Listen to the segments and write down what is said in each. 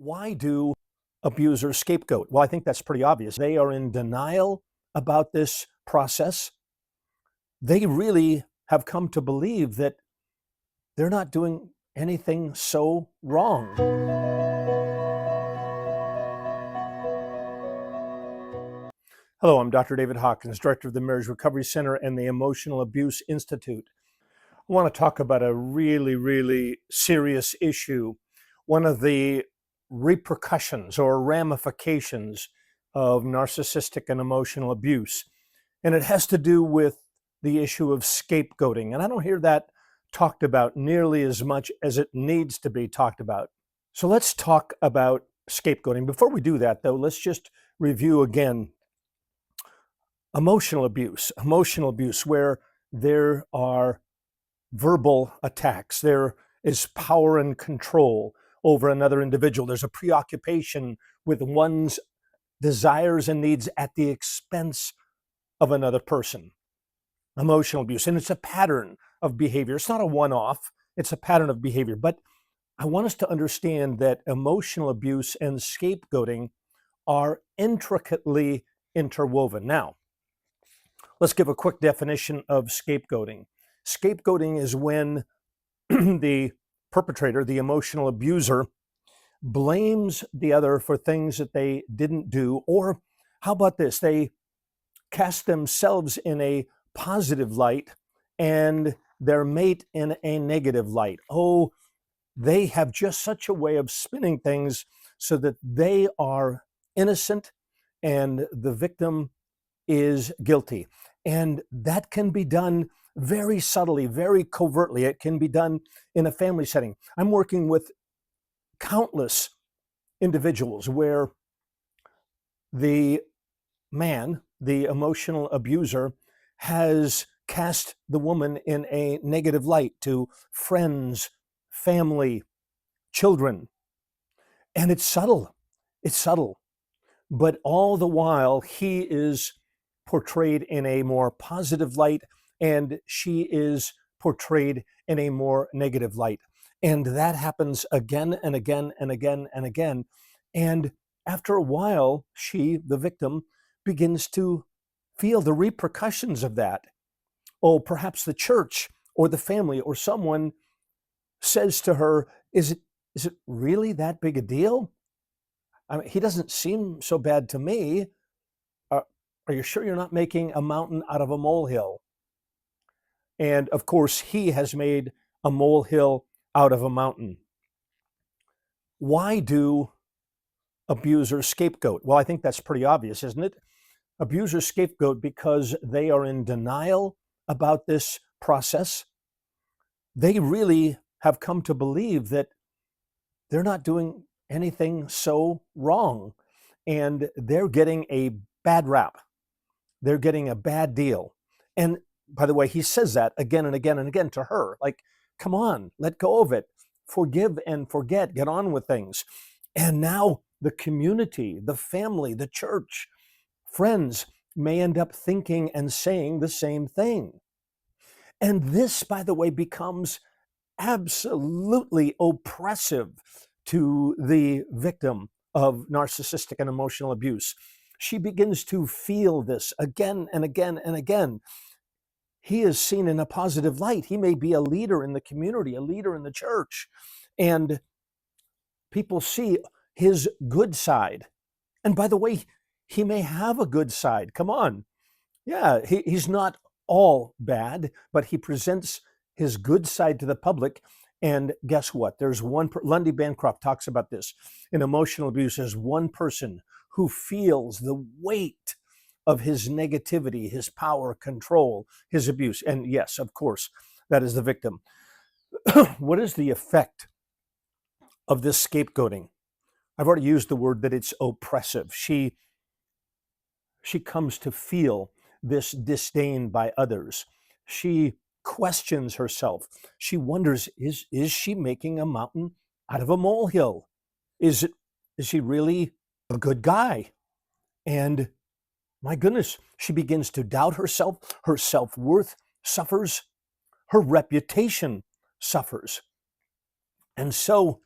Why do abusers scapegoat? Well, I think that's pretty obvious. They are in denial about this process. They really have come to believe that they're not doing anything so wrong. Hello, I'm Dr. David Hawkins, Director of the Marriage Recovery Center and the Emotional Abuse Institute. I want to talk about a really serious issue. One of the repercussions or ramifications of narcissistic and emotional abuse. And it has to do with the issue of scapegoating. And I don't hear that talked about nearly as much as it needs to be talked about. So let's talk about scapegoating. Before we do that, though, let's just review again emotional abuse, where there are verbal attacks. There is power and control over another individual. There's a preoccupation with one's desires and needs at the expense of another person. Emotional abuse. And it's a pattern of behavior. It's not a one-off. It's a pattern of behavior. But I want us to understand that emotional abuse and scapegoating are intricately interwoven. Now, let's give a quick definition of scapegoating. Scapegoating is when the perpetrator, the emotional abuser, blames the other for things that they didn't do, or how about this? They cast themselves in a positive light and their mate in a negative light. Oh, they have just such a way of spinning things so that they are innocent and the victim is guilty. And that can be done very subtly, very covertly. It can be done in a family setting. I'm working with countless individuals where the man, the emotional abuser, has cast the woman in a negative light to friends, family, children. And it's subtle. It's subtle. But all the while, he is portrayed in a more positive light and she is portrayed in a more negative light. And that happens again and again and again and again. And after a while, she, the victim, begins to feel the repercussions of that. Oh, perhaps the church or the family or someone says to her, is it really that big a deal? I mean, he doesn't seem so bad to me. Are you sure you're not making a mountain out of a molehill? And of course, he has made a molehill out of a mountain. Why do abusers scapegoat? Well, I think that's pretty obvious, isn't it? Abusers scapegoat because they are in denial about this process. They really have come to believe that they're not doing anything so wrong, and they're getting a bad rap. They're getting a bad deal. And by the way, he says that again and again and again to her. Like, come on, let go of it. Forgive and forget. Get on with things. And now the community, the family, the church, friends may end up thinking and saying the same thing. And this, by the way, becomes absolutely oppressive to the victim of narcissistic and emotional abuse. She begins to feel this again and again and again. He is seen in a positive light. He may be a leader in the community, a leader in the church, and people see his good side. And by the way, he may have a good side. Come on. Yeah, he's not all bad, but he presents his good side to the public. And guess what? There's one, Lundy Bancroft talks about this. In emotional abuse, there's one person who feels the weight of his negativity, his power, control, his abuse. And yes, of course, that is the victim. What is the effect of this scapegoating? I've already used the word that it's oppressive. She comes to feel this disdain by others. She questions herself. She wonders, is she making a mountain out of a molehill? Is she really a good guy? And my goodness, she begins to doubt herself. Her self-worth suffers. Her reputation suffers. And so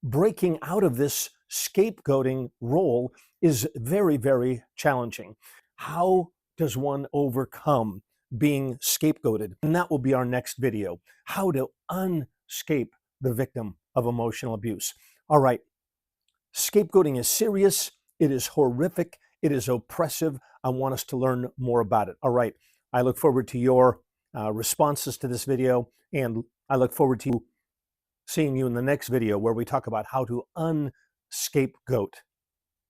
breaking out of this scapegoating role is very, very challenging. How does one overcome being scapegoated? And that will be our next video, how to unscape the victim of emotional abuse. All right, scapegoating is serious, it is horrific, it is oppressive. I want us to learn more about it. All right, I look forward to your responses to this video, and I look forward to seeing you in the next video where we talk about how to unscapegoat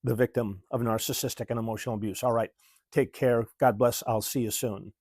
the victim of narcissistic and emotional abuse. All right, take care. God bless. I'll see you soon.